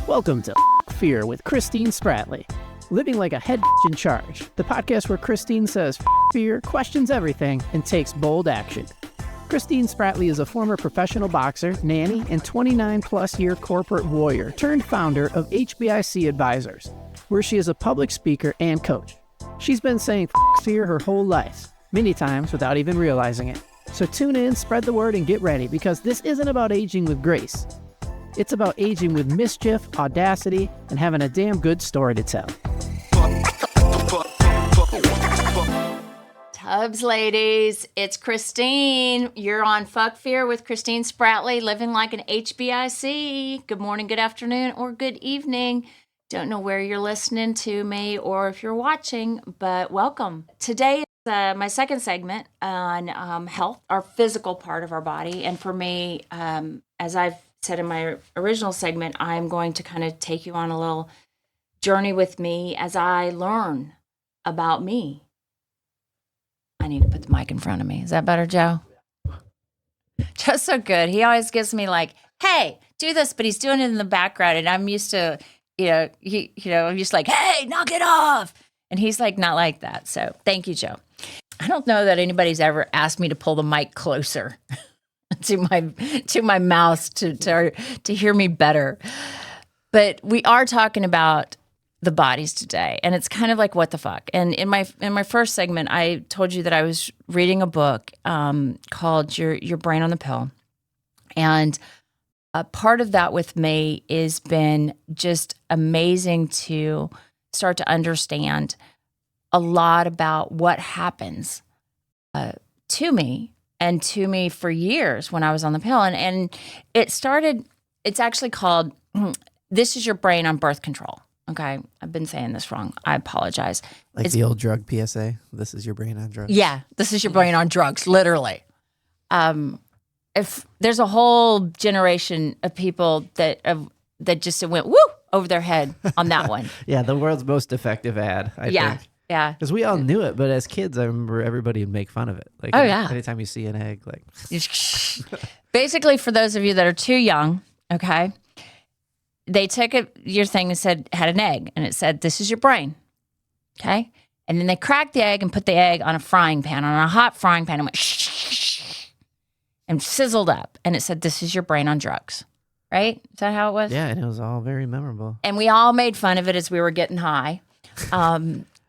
Welcome to Fear with Christine Spratley. Living like a head in charge. The podcast where Christine says fear, questions everything, and takes bold action. Christine Spratley is a former professional boxer, nanny, and 29-plus year corporate warrior turned founder of HBIC Advisors, where she is a public speaker and coach. She's been saying fear her whole life, many times without even realizing it. So tune in, spread the word, and get ready, because this isn't about aging with grace. It's about aging with mischief, audacity, and having a damn good story to tell. Tubbs, ladies, it's Christine. You're on Fuck Fear with Christine Spratley, living like an HBIC. Good morning, good afternoon, or good evening. Don't know where you're listening to me or if you're watching, but welcome. Today is my second segment on health, our physical part of our body. And for me, as I've said in my original segment, I'm going to kind of take you on a little journey with me as I learn about me. I need to put the mic in front of me. Is that better, Joe? Joe's so good. He always gives me like, hey, do this, but he's doing it in the background. And I'm used to, I'm just like, hey, knock it off. And he's like, not like that. So thank you, Joe. I don't know that anybody's ever asked me to pull the mic closer to my mouth to hear me better. But we are talking about the bodies today, and it's kind of like, what the fuck? And in my first segment, I told you that I was reading a book called Your Brain on the Pill, and a part of that with me has been just amazing to start to understand a lot about what happens to me and to me for years when I was on the pill. And it's actually called, This Is Your Brain on Birth Control. Okay, I've been saying this wrong. I apologize. Like the old drug PSA, this is your brain on drugs. Yeah, this is your brain on drugs, literally. If there's a whole generation of people that just went woo over their head on that one. Yeah, the world's most effective ad, I think. Yeah. Because we all knew it, but as kids, I remember everybody would make fun of it. Like, anytime you see an egg, like. Basically, for those of you that are too young, okay, they took your thing and had an egg, and it said, this is your brain, okay? And then they cracked the egg and put the egg on a frying pan, on a hot frying pan, and went shh, and sizzled up. And it said, this is your brain on drugs, right? Is that how it was? Yeah, and it was all very memorable. And we all made fun of it as we were getting high.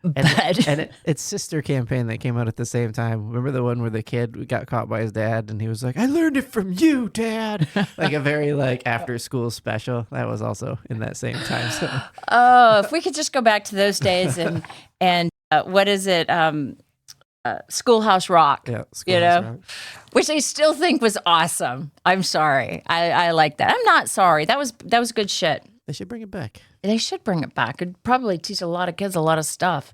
Its sister campaign that came out at the same time. Remember the one where the kid got caught by his dad and he was like, I learned it from you, Dad. Like a very after school special. That was also in that same time. So. Oh, if we could just go back to those days and what is it? Schoolhouse Rock. Yeah, Schoolhouse Rock. Which I still think was awesome. I'm sorry. I like that. I'm not sorry. That was good shit. They should bring it back. They should bring it back. It'd probably teach a lot of kids a lot of stuff.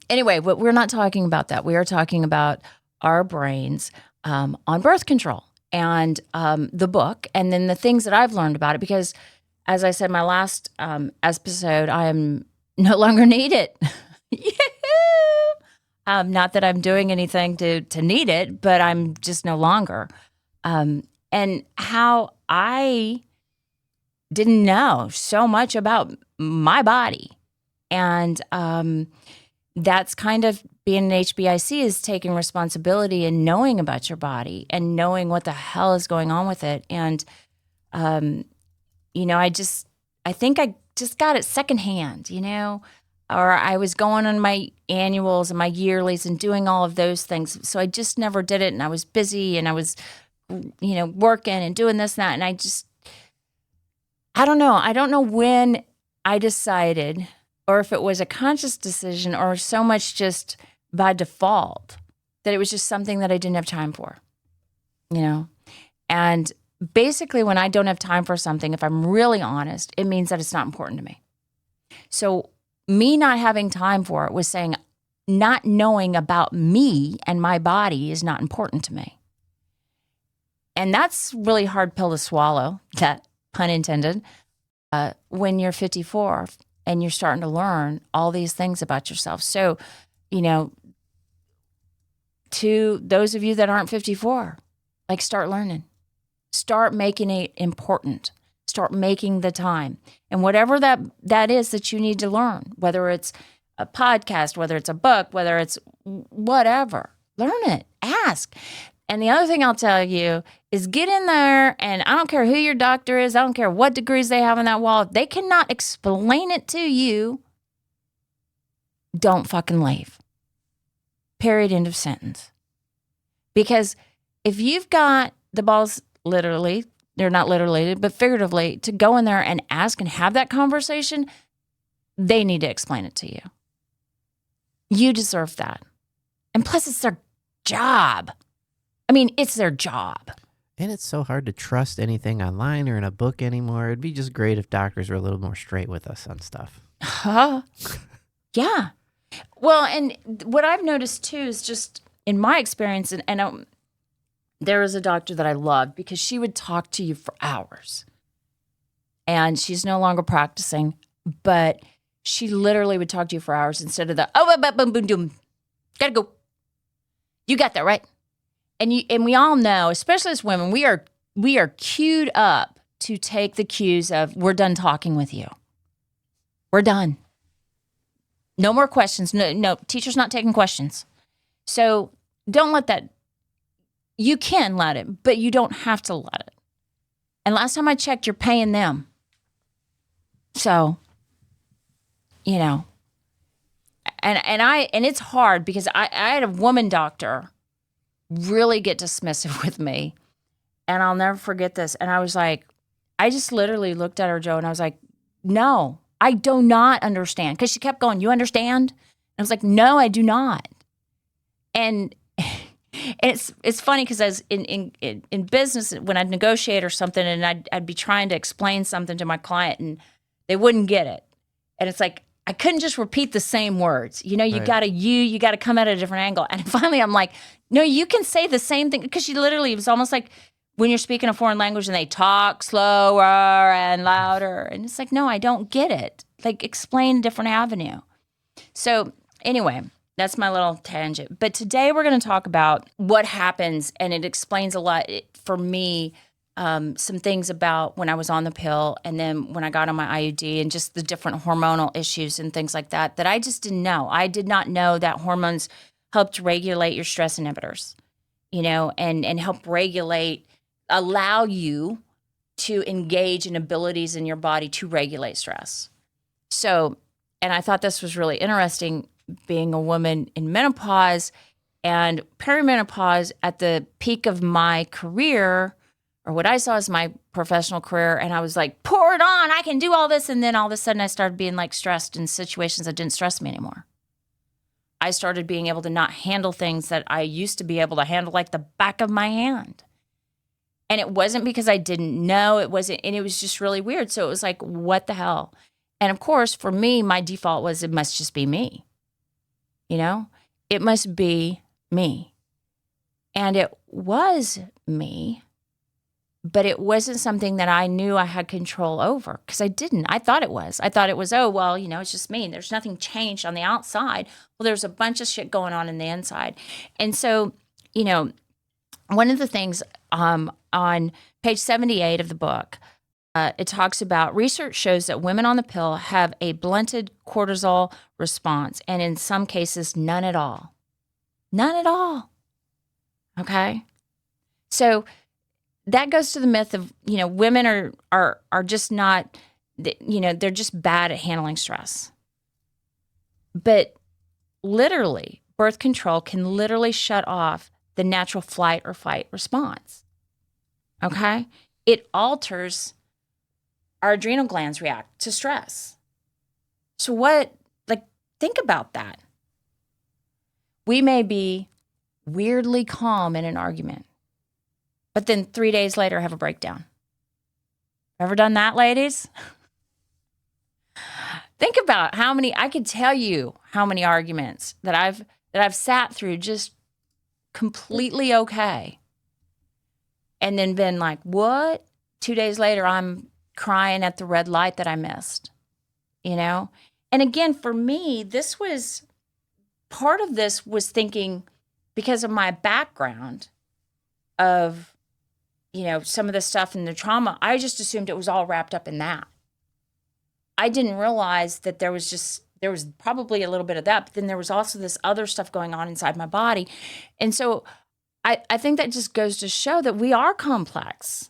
Anyway, but we're not talking about that. We are talking about our brains on birth control and the book, and then the things that I've learned about it. Because, as I said, my last episode, I am no longer needed. Not that I'm doing anything to need it, but I'm just no longer. And how I didn't know so much about my body. And that's kind of being an HBIC, is taking responsibility and knowing about your body and knowing what the hell is going on with it. And, I think I just got it secondhand, or I was going on my annuals and my yearlies and doing all of those things. So I just never did it. And I was busy and I was, working and doing this and that. And I don't know. I don't know when I decided, or if it was a conscious decision or so much just by default, that it was just something that I didn't have time for, And basically, when I don't have time for something, if I'm really honest, it means that it's not important to me. So me not having time for it was saying not knowing about me and my body is not important to me. And that's really hard pill to swallow, that pun intended, when you're 54 and you're starting to learn all these things about yourself. So, to those of you that aren't 54, start learning. Start making it important. Start making the time. And whatever that is that you need to learn, whether it's a podcast, whether it's a book, whether it's whatever, learn it, ask. And the other thing I'll tell you is get in there, and I don't care who your doctor is, I don't care what degrees they have on that wall, if they cannot explain it to you, don't fucking leave. Period, end of sentence. Because if you've got the balls literally, they're not literally, but figuratively, to go in there and ask and have that conversation, they need to explain it to you. You deserve that. And plus, it's their job. I mean, it's their job. And it's so hard to trust anything online or in a book anymore. It'd be just great if doctors were a little more straight with us on stuff. Yeah. Well, and what I've noticed too is just in my experience, and there was a doctor that I loved because she would talk to you for hours. And she's no longer practicing, but she literally would talk to you for hours instead of boom, boom, boom. Gotta go. You got that, right? And we all know, especially as women, we are queued up to take the cues of, we're done talking with you. We're done. No more questions. No, teacher's not taking questions. So don't let that, you can let it, but you don't have to let it. And last time I checked, you're paying them. So, you know, and it's hard because I had a woman doctor really get dismissive with me. And I'll never forget this. And I was like, I just literally looked at her, Joe, and I was like, no, I do not understand. Because she kept going, you understand? And I was like, no, I do not. And it's funny because as in business, when I'd negotiate or something and I'd be trying to explain something to my client and they wouldn't get it. And it's like, I couldn't just repeat the same words. You know, you got to come at a different angle. And finally I'm like, no, you can say the same thing. Because she literally, it was almost like when you're speaking a foreign language and they talk slower and louder. And it's like, no, I don't get it. Like, explain a different avenue. So anyway, that's my little tangent. But today we're going to talk about what happens, and it explains a lot for me, some things about when I was on the pill and then when I got on my IUD and just the different hormonal issues and things like that I just didn't know. I did not know that hormones helped regulate your stress inhibitors, you know, and help regulate, allow you to engage in abilities in your body to regulate stress. So, and I thought this was really interesting being a woman in menopause and perimenopause at the peak of my career, or what I saw as my professional career. And I was like, pour it on, I can do all this. And then all of a sudden I started being like stressed in situations that didn't stress me anymore. I started being able to not handle things that I used to be able to handle like the back of my hand. And it wasn't because I didn't know, it wasn't, and it was just really weird. So it was like, what the hell? And of course, for me, my default was it must just be me. You know, it must be me. And it was me, but it wasn't something that I knew I had control over because I didn't. I thought it was, oh, well, you know, it's just me. There's nothing changed on the outside. Well, there's a bunch of shit going on in the inside. And so, you know, one of the things on page 78 of the book, it talks about research shows that women on the pill have a blunted cortisol response, and in some cases, none at all. None at all. Okay? So that goes to the myth of, you know, women are just not, you know, they're just bad at handling stress. But literally, birth control can literally shut off the natural flight or fight response. Okay? It alters our adrenal glands react to stress. So think about that. We may be weirdly calm in an argument, but then 3 days later have a breakdown. Ever done that, ladies? Think about I could tell you how many arguments that I've sat through just completely okay. And then been like, what? 2 days later, I'm crying at the red light that I missed, you know? And again, for me, part of this was thinking because of my background of, some of the stuff and the trauma, I just assumed it was all wrapped up in that. I didn't realize that there was probably a little bit of that, but then there was also this other stuff going on inside my body. And so I think that just goes to show that we are complex,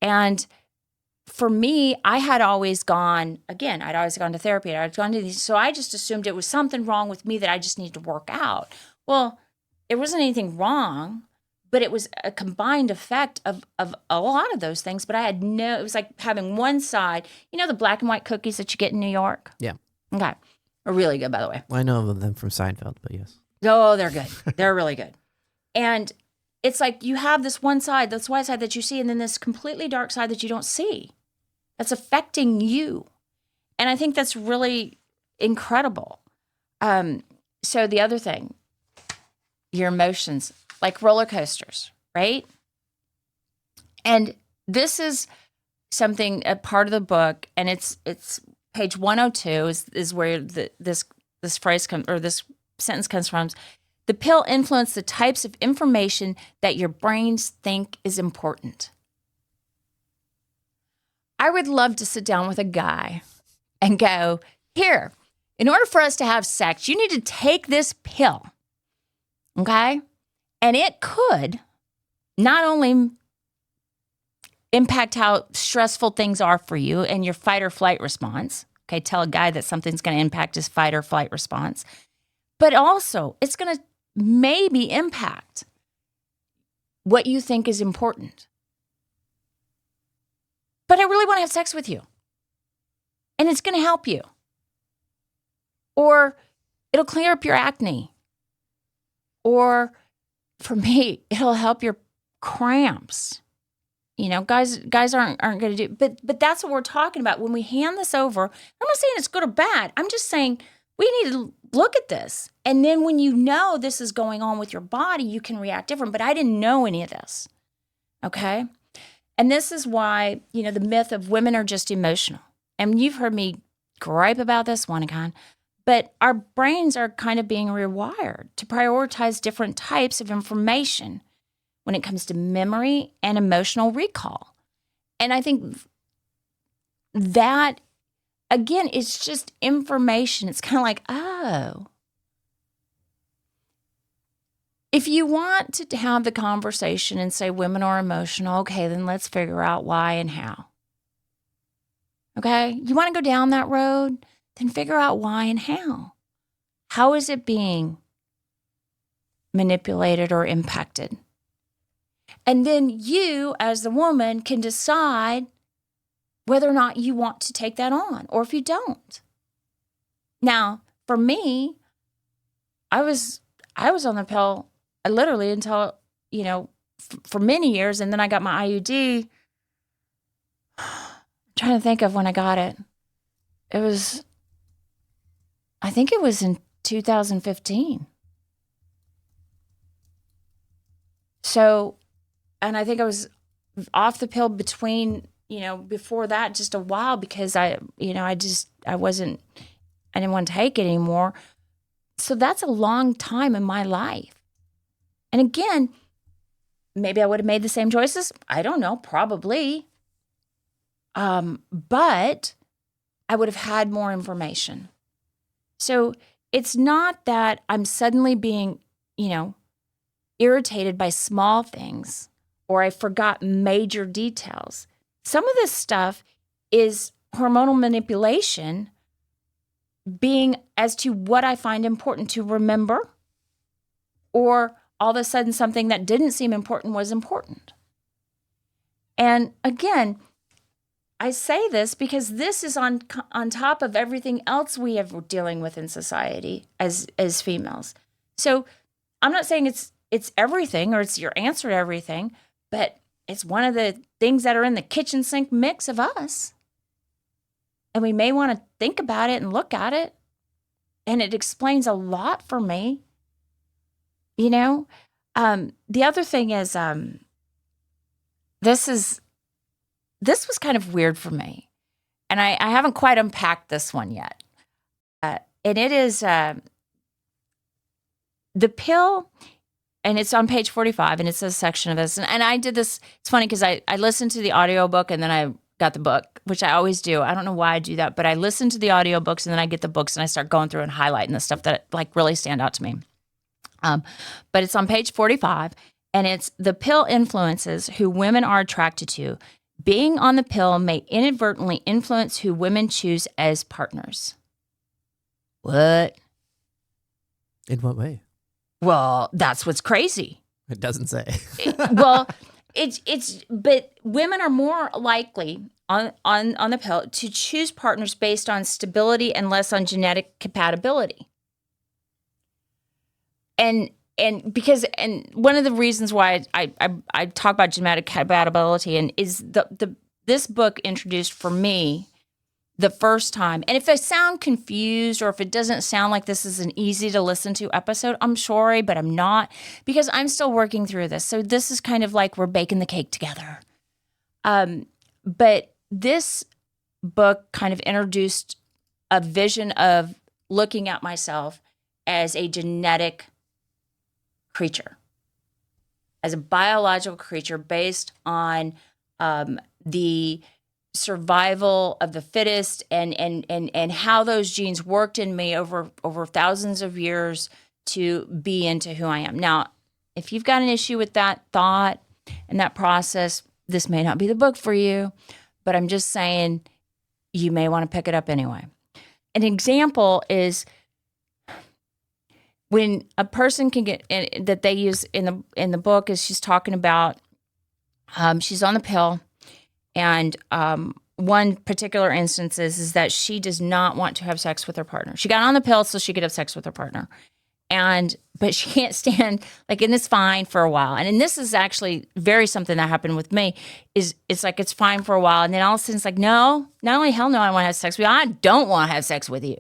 and for me, I had always gone to therapy. I'd gone to these. So I just assumed it was something wrong with me that I just needed to work out. Well, there wasn't anything wrong, but it was a combined effect of a lot of those things. But it was like having one side, the black and white cookies that you get in New York? Yeah. Okay. Are really good, by the way. Well, I know of them from Seinfeld, but yes. Oh, they're good. They're really good. And it's like you have this one side, this white side that you see, and then this completely dark side that you don't see. That's affecting you. And I think that's really incredible. So the other thing, your emotions, like roller coasters, right? And this is something, a part of the book, and it's page 102 is where this phrase comes, or this sentence comes from. The pill influenced the types of information that your brains think is important. I would love to sit down with a guy and go, here, in order for us to have sex, you need to take this pill, okay? And it could not only impact how stressful things are for you and your fight or flight response, okay? Tell a guy that something's going to impact his fight or flight response, but also it's going to maybe impact what you think is important. But I really want to have sex with you. And it's going to help you. Or it'll clear up your acne. Or for me, it'll help your cramps. Guys aren't going to do, but that's what we're talking about. When we hand this over, I'm not saying it's good or bad. I'm just saying we need to look at this. And then when you know this is going on with your body, you can react different. But I didn't know any of this. Okay? And this is why, the myth of women are just emotional. And you've heard me gripe about this, Wanagon, but our brains are kind of being rewired to prioritize different types of information when it comes to memory and emotional recall. And I think that, again, it's just information. It's kind of like, oh. If you want to have the conversation and say women are emotional, okay, then let's figure out why and how. Okay? You want to go down that road? Then figure out why and how. How is it being manipulated or impacted? And then you, as the woman, can decide whether or not you want to take that on, or if you don't. Now, for me, I was on the pill literally until, for many years, and then I got my IUD. I'm trying to think of when I got it. I think it was in 2015. So, and I think I was off the pill between, before that, just a while, because I didn't want to take it anymore. So that's a long time in my life. And again, maybe I would have made the same choices. I don't know, probably. But I would have had more information. So it's not that I'm suddenly being, irritated by small things, or I forgot major details. Some of this stuff is hormonal manipulation being as to what I find important to remember, or all of a sudden something that didn't seem important was important. And again, I say this because this is on top of everything else we are dealing with in society as females. So I'm not saying it's everything or it's your answer to everything, but it's one of the things that are in the kitchen sink mix of us. And we may want to think about it and look at it. And it explains a lot for me. The other thing is, this was kind of weird for me. And I haven't quite unpacked this one yet. And it is, the pill and it's on page 45, and it's a section of this. And I did this. It's funny because I listened to the audiobook and then I got the book, which I always do. I don't know why I do that, but I listen to the audiobooks and then I get the books and I start going through and highlighting the stuff that like really stand out to me. But it's on page 45, and it's the pill influences who women are attracted to. Being on the pill may inadvertently influence who women choose as partners. What? In what way? Well, that's what's crazy. It doesn't say. But women are more likely on the pill to choose partners based on stability and less on genetic compatibility. And one of the reasons why I talk about genetic compatibility and is this book introduced for me the first time. And if I sound confused or if it doesn't sound like this is an easy to listen to episode, I'm sorry, but I'm not, because I'm still working through this. So this is kind of like we're baking the cake together. But this book kind of introduced a vision of looking at myself as a genetic creature, as a biological creature based on the survival of the fittest and how those genes worked in me over thousands of years to be into who I am. Now, if you've got an issue with that thought and that process, this may not be the book for you, but I'm just saying you may want to pick it up anyway. An example is when a person can get that they use in the book is she's talking about she's on the pill, and one particular instance is that she does not want to have sex with her partner. She got on the pill so she could have sex with her partner, but she can't stand and it's fine for a while. And this is actually very something that happened with me. It's like it's fine for a while, and then all of a sudden it's like, no, not only hell no, I want to have sex with you. I don't want to have sex with you.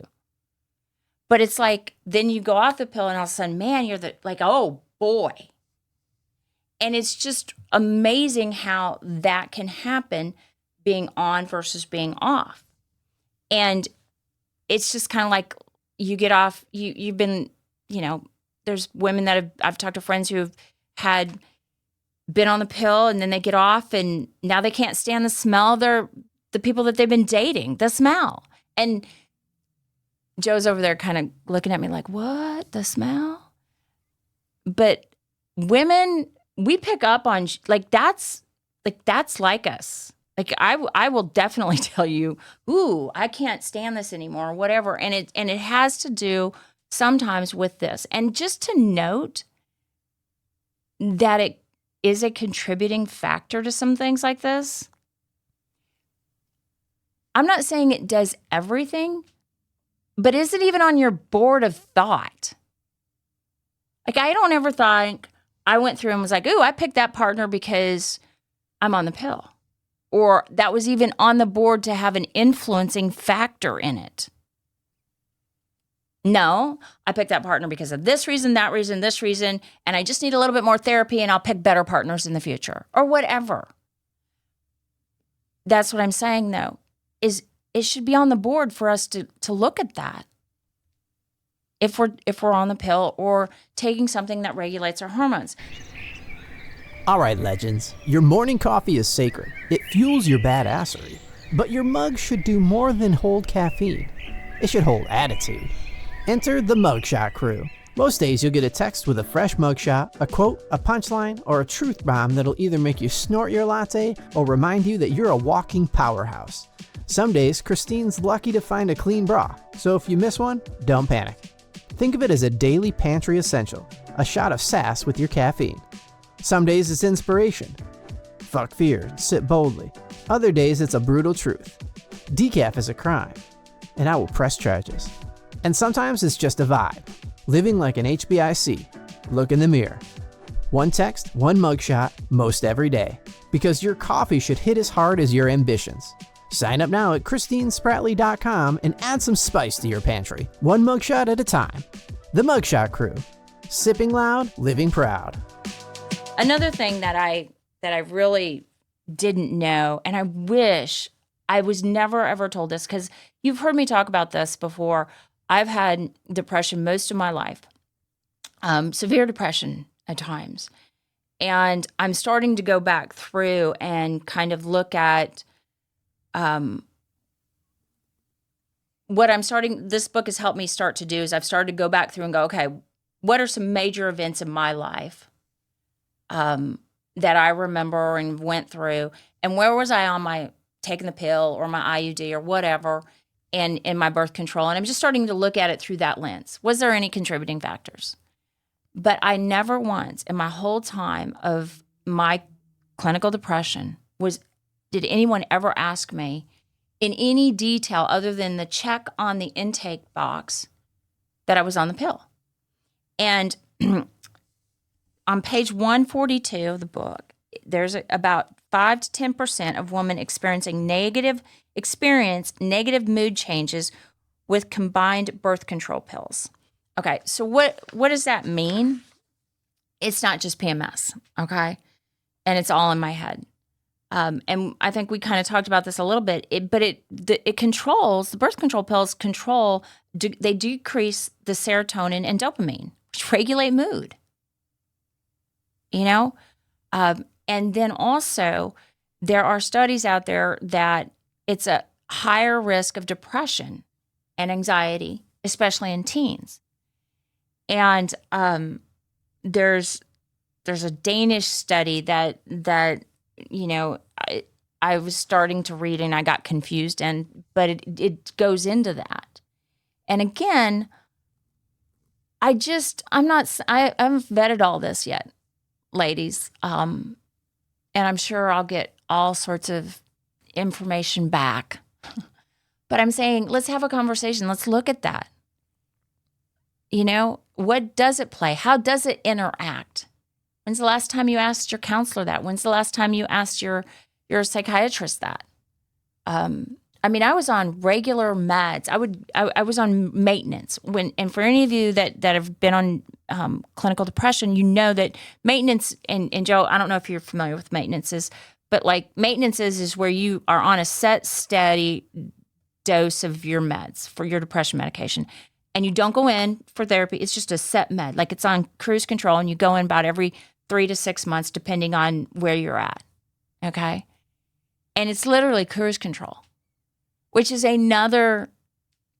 But it's like, then you go off the pill and all of a sudden, man, you're oh boy. And it's just amazing how that can happen being on versus being off. And it's just kind of like you get off, you've been, there's women that I've talked to friends who have been on the pill and then they get off and now they can't stand the smell of the people that they've been dating, the smell. And Joe's over there kind of looking at me like, what? The smell? But women, we pick up on that's like us. Like I will definitely tell you, ooh, I can't stand this anymore or whatever. And it has to do sometimes with this. And just to note that it is a contributing factor to some things like this. I'm not saying it does everything, but is it even on your board of thought? I don't ever think I went through and was like, ooh, I picked that partner because I'm on the pill. Or that was even on the board to have an influencing factor in it. No, I picked that partner because of this reason, that reason, this reason, and I just need a little bit more therapy and I'll pick better partners in the future or whatever. That's what I'm saying, though, is it should be on the board for us to look at that. If we're on the pill or taking something that regulates our hormones. All right, legends. Your morning coffee is sacred. It fuels your badassery. But your mug should do more than hold caffeine. It should hold attitude. Enter the Mugshot crew. Most days you'll get a text with a fresh mugshot, a quote, a punchline, or a truth bomb that'll either make you snort your latte or remind you that you're a walking powerhouse. Some days, Christine's lucky to find a clean bra, so if you miss one, don't panic. Think of it as a daily pantry essential, a shot of sass with your caffeine. Some days it's inspiration. Fuck fear, sit boldly. Other days it's a brutal truth. Decaf is a crime, and I will press charges. And sometimes it's just a vibe, living like an HBIC. Look in the mirror. One text, one mugshot, most every day. Because your coffee should hit as hard as your ambitions. Sign up now at ChristineSpratley.com and add some spice to your pantry. One mugshot at a time. The Mugshot Crew. Sipping loud, living proud. Another thing that I really didn't know, and I wish I was never ever told this, because you've heard me talk about this before. I've had depression most of my life, severe depression. at times. And I'm starting to go back through and kind of look at this book has helped me start to do is I've started to go back through and go, okay, what are some major events in my life that I remember and went through, and where was I on my taking the pill or my IUD or whatever, and in my birth control, and I'm just starting to look at it through that lens. Was there any contributing factors? But I never once in my whole time of my clinical depression did anyone ever ask me in any detail other than the check on the intake box that I was on the pill. And on page 142 of the book, there's about 5 to 10% of women experiencing negative mood changes with combined birth control pills. Okay, so what does that mean? It's not just PMS, okay? And it's all in my head. And I think we kind of talked about this a little bit, it controls, the birth control pills they decrease the serotonin and dopamine, which regulate mood, you know? And then also, there are studies out there that it's a higher risk of depression and anxiety, especially in teens. And there's a Danish study that you know I was starting to read and I got confused, but it goes into that. And again, I haven't vetted all this yet, ladies. And I'm sure I'll get all sorts of information back. But I'm saying, let's have a conversation. Let's look at that. You know, what does it play? How does it interact? When's the last time you asked your counselor that? When's the last time you asked your psychiatrist that? I mean, I was on regular meds. I was on maintenance. And for any of you that have been on clinical depression, you know that maintenance, and Joe, I don't know if you're familiar with maintenance, but like maintenance is where you are on a set, steady dose of your meds for your depression medication. And you don't go in for therapy. It's just a set med. Like it's on cruise control, and you go in about every 3 to 6 months, depending on where you're at. Okay? And it's literally cruise control, which is another,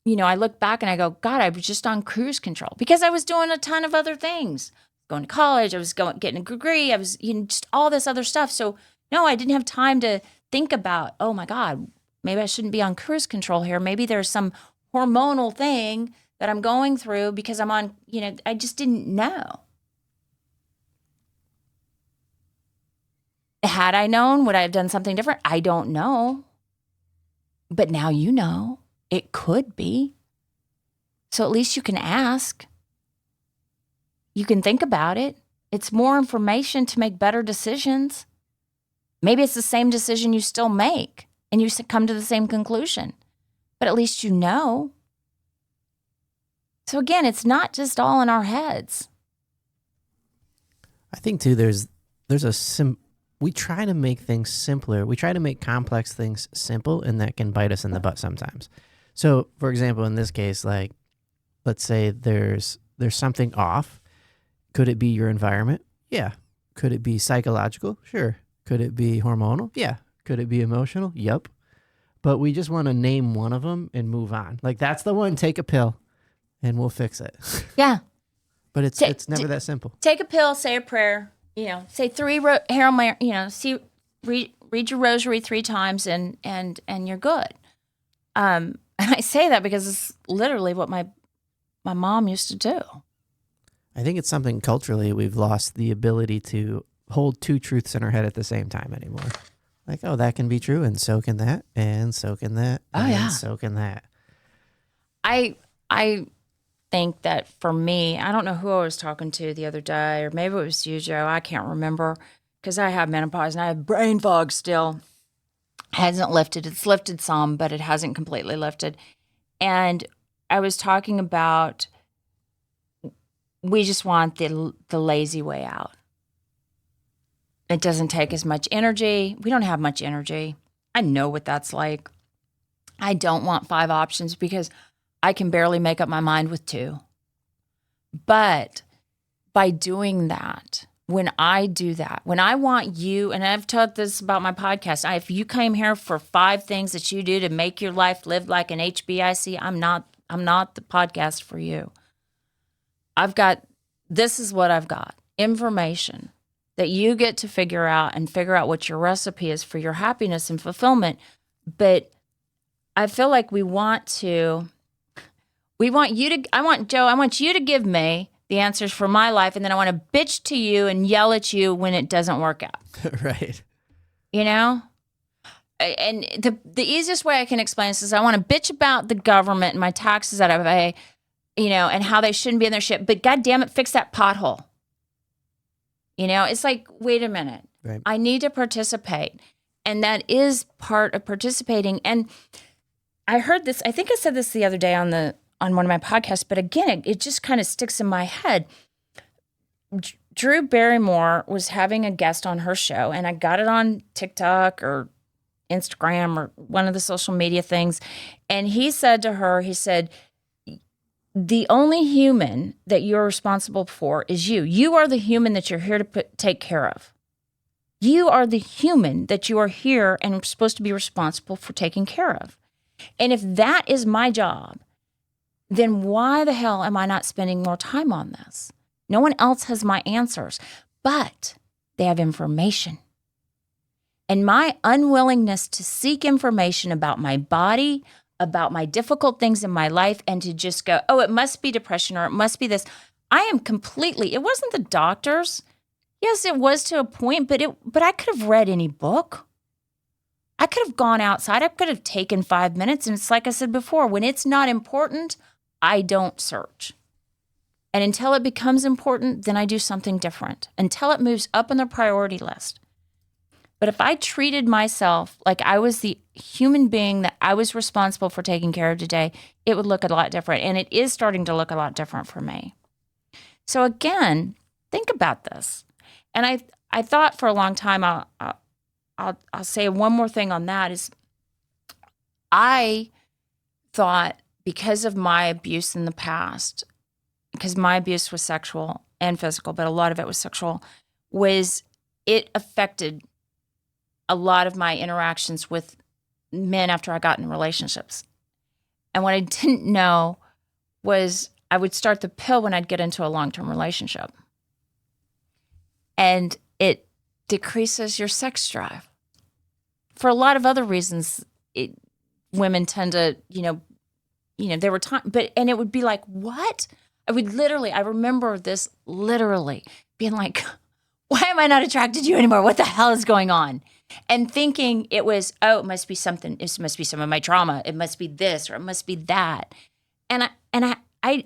you know, I look back and I go, God, I was just on cruise control because I was doing a ton of other things. Going to college, I was getting a degree, I was, you know, just all this other stuff. So no, I didn't have time to think about, oh my God, maybe I shouldn't be on cruise control here. Maybe there's some hormonal thing that I'm going through because I'm on, you know, I just didn't know. Had I known, would I have done something different? I don't know. But now you know. It could be. So at least you can ask. You can think about it. It's more information to make better decisions. Maybe it's the same decision you still make and you come to the same conclusion. But at least you know. So again, it's not just all in our heads. I think too, we try to make things simpler. We try to make complex things simple, and that can bite us in the butt sometimes. So, for example, in this case, like, let's say there's something off. Could it be your environment? Yeah. Could it be psychological? Sure. Could it be hormonal? Yeah. Could it be emotional? Yep. But we just want to name one of them and move on. Like, that's the one, take a pill, and we'll fix it. Yeah. But it's never that simple. Take a pill, say a prayer. You know, say 3 Hail Mary, you know, read your rosary 3 times and you're good. And I say that because it's literally what my mom used to do. I think it's something culturally we've lost the ability to hold 2 truths in our head at the same time anymore. Like, oh, that can be true, and so can that, and so can that, and so can that. I think that for me, I don't know who I was talking to the other day, or maybe it was you, Joe. I can't remember because I have menopause and I have brain fog still. It hasn't lifted. It's lifted some, but it hasn't completely lifted. And I was talking about we just want the lazy way out. It doesn't take as much energy. We don't have much energy. I know what that's like. I don't want 5 options because I can barely make up my mind with 2. But by doing that, when I do that, when I want you, and I've taught this about my podcast, if you came here for 5 things that you do to make your life live like an HBIC, I'm not the podcast for you. This is what I've got. Information that you get to figure out what your recipe is for your happiness and fulfillment. But I feel like I want you to give me the answers for my life, and then I want to bitch to you and yell at you when it doesn't work out. Right. You know? And the easiest way I can explain this is I want to bitch about the government and my taxes that I pay, and how they shouldn't be in their shit. But God damn it, fix that pothole. It's like, wait a minute. Right. I need to participate. And that is part of participating. And I heard this, I think I said this the other day on one of my podcasts, but again, it just kind of sticks in my head. Drew Barrymore was having a guest on her show, and I got it on TikTok or Instagram or one of the social media things. And he said to her, the only human that you're responsible for is you. You are the human that you're here to take care of. You are the human that you are here and supposed to be responsible for taking care of. And if that is my job, then why the hell am I not spending more time on this? No one else has my answers, but they have information. And my unwillingness to seek information about my body, about my difficult things in my life, and to just go, oh, it must be depression or it must be this. It wasn't the doctors. Yes, it was to a point, but I could have read any book. I could have gone outside. I could have taken 5 minutes. And it's like I said before, when it's not important, I don't search. And until it becomes important, then I do something different. Until it moves up on the priority list. But if I treated myself like I was the human being that I was responsible for taking care of today, it would look a lot different. And it is starting to look a lot different for me. So again, think about this. And I thought for a long time, I'll say one more thing on that is I thought because of my abuse in the past, because my abuse was sexual and physical, but a lot of it was sexual, was it affected a lot of my interactions with men after I got in relationships. And what I didn't know was I would start the pill when I'd get into a long-term relationship. And it decreases your sex drive. For a lot of other reasons, women tend to, there were times, and it would be like, what? I remember this literally being like, why am I not attracted to you anymore? What the hell is going on? And thinking it was, it must be something. It must be some of my trauma. It must be this or it must be that. And I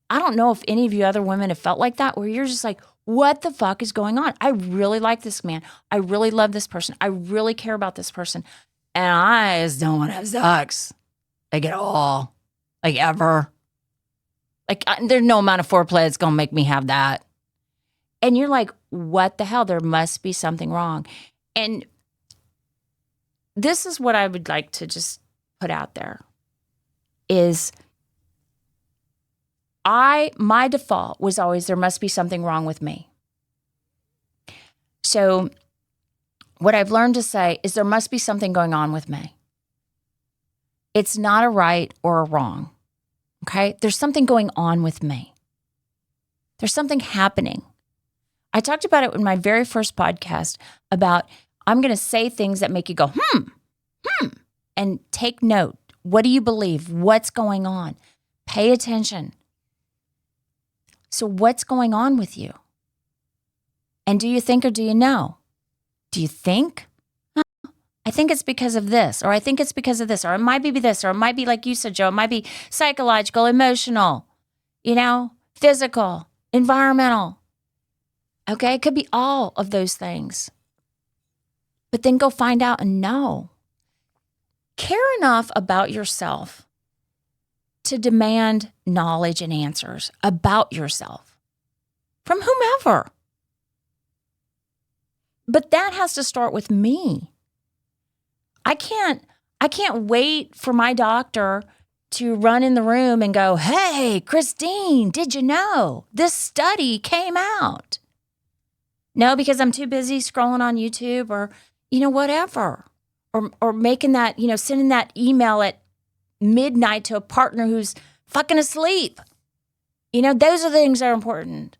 don't know if any of you other women have felt like that, where you're just like, what the fuck is going on? I really like this man. I really love this person. I really care about this person. And I just don't want to have sex. Like at all. Like ever. Like there's no amount of foreplay that's going to make me have that. And you're like, what the hell? There must be something wrong. And this is what I would like to just put out there is my default was always there must be something wrong with me. So what I've learned to say is there must be something going on with me. It's not a right or a wrong. Okay? There's something going on with me. There's something happening. I talked about it in my very first podcast about I'm going to say things that make you go, and take note. What do you believe? What's going on? Pay attention. So what's going on with you? And do you think or do you know? Do you think? I think it's because of this, or I think it's because of this, or it might be this, or it might be like you said, Joe, it might be psychological, emotional, physical, environmental. Okay, it could be all of those things. But then go find out and know. Care enough about yourself to demand knowledge and answers about yourself from whomever. But that has to start with me. I can't wait for my doctor to run in the room and go, hey, Christine, did you know this study came out? No, because I'm too busy scrolling on YouTube or, whatever. Or making that, sending that email at midnight to a partner who's fucking asleep. Those are the things that are important.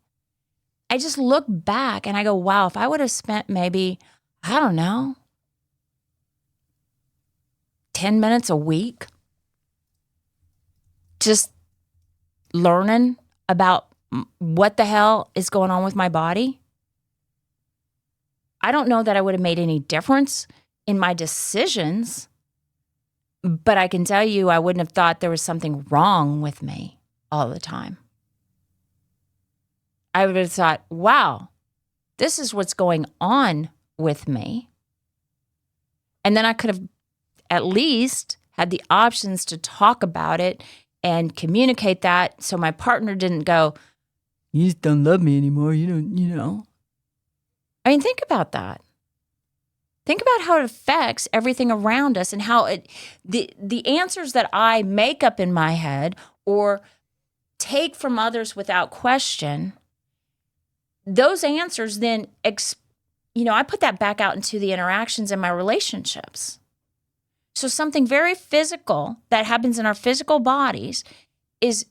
I just look back and I go, wow, if I would have spent maybe, I don't know, 10 minutes a week just learning about what the hell is going on with my body, I don't know that I would have made any difference in my decisions, but I can tell you I wouldn't have thought there was something wrong with me all the time. I would have thought, wow, this is what's going on with me. And then I could have at least had the options to talk about it and communicate that so my partner didn't go, you just don't love me anymore. You don't. I mean, think about that. Think about how it affects everything around us and how the answers that I make up in my head or take from others without question, those answers then, I put that back out into the interactions in my relationships. So something very physical that happens in our physical bodies is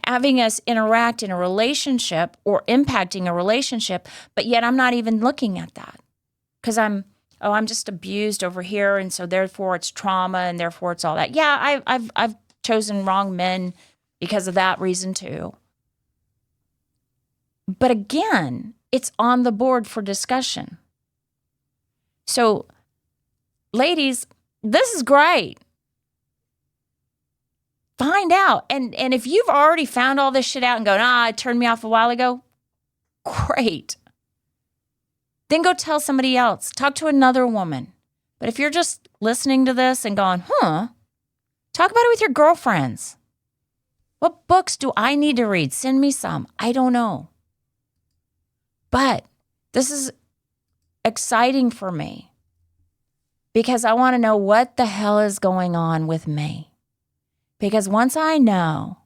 having us interact in a relationship or impacting a relationship, but yet I'm not even looking at that because I'm just abused over here, and so therefore it's trauma, and therefore it's all that. Yeah, I've chosen wrong men because of that reason too. But again, it's on the board for discussion. So, ladies, this is great. Find out. And if you've already found all this shit out and go, it turned me off a while ago, great. Then go tell somebody else. Talk to another woman. But if you're just listening to this and going, talk about it with your girlfriends. What books do I need to read? Send me some. I don't know. But this is exciting for me because I want to know what the hell is going on with me. Because once I know,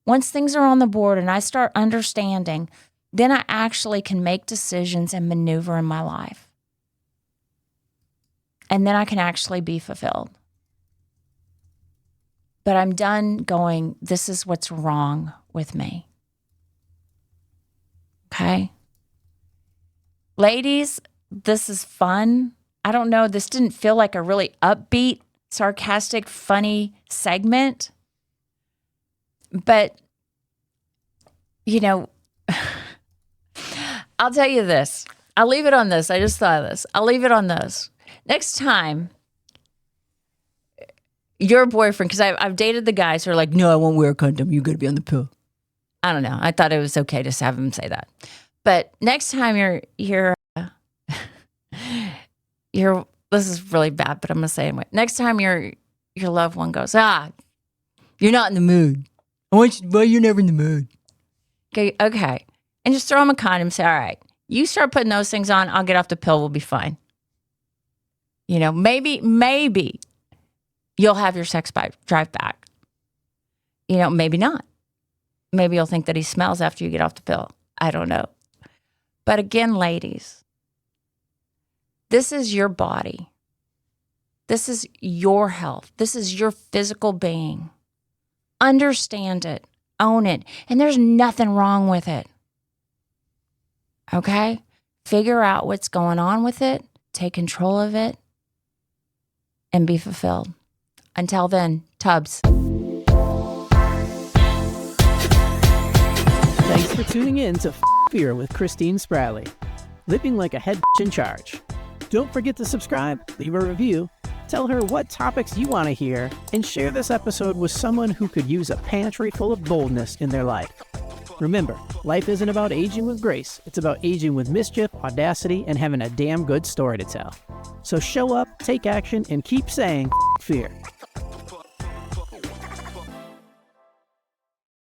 once things are on the board and I start understanding, then I actually can make decisions and maneuver in my life. And then I can actually be fulfilled. But I'm done going, this is what's wrong with me. Okay? Ladies, this is fun. I don't know, this didn't feel like a really upbeat, sarcastic, funny segment. But, I'll tell you this. I'll leave it on this. I just thought of this. I'll leave it on this. Next time, your boyfriend, because I've dated the guys who are like, no, I won't wear a condom. You got to be on the pill. I don't know. I thought it was okay to have him say that. But next time you're this is really bad, but I'm gonna say it anyway. Next time your loved one goes, you're not in the mood. Well, you're never in the mood. Okay, and just throw him a condom. Say, all right, you start putting those things on. I'll get off the pill. We'll be fine. Maybe you'll have your sex drive back. Maybe not. Maybe you'll think that he smells after you get off the pill. I don't know. But again, ladies, this is your body. This is your health. This is your physical being. Understand it. Own it. And there's nothing wrong with it. Okay? Figure out what's going on with it. Take control of it. And be fulfilled. Until then, Tubbs. Thanks for tuning in to Fear with Christine Spratley. Living like a head in charge. Don't forget to subscribe, leave a review, tell her what topics you want to hear, and share this episode with someone who could use a pantry full of boldness in their life. Remember, life isn't about aging with grace. It's about aging with mischief, audacity, and having a damn good story to tell. So show up, take action, and keep saying fear.